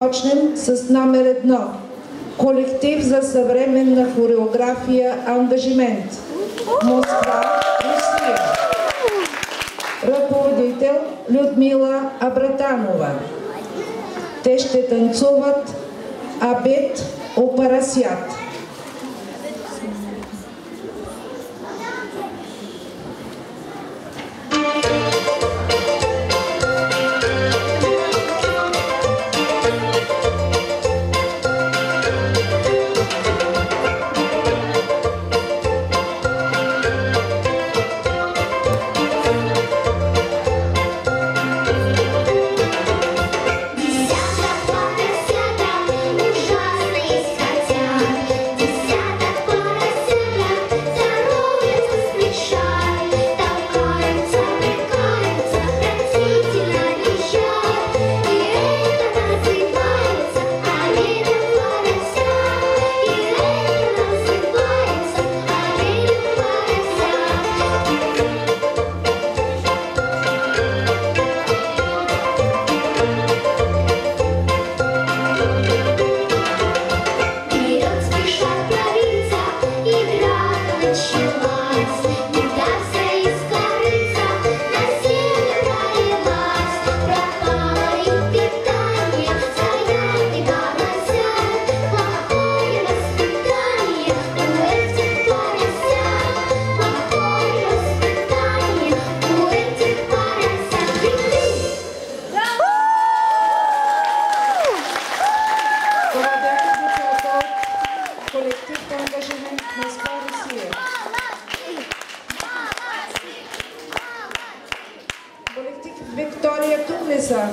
Почнем с номер 1. Колектив за съвременна хореография "Ангажимент", Москва, Русия. Ръководител Людмила Абратанова. Те ще танцуват "Абет Опарасят". Колектив "Ангажимент", Москва, Русия. Колектив Виктория Тунлеса.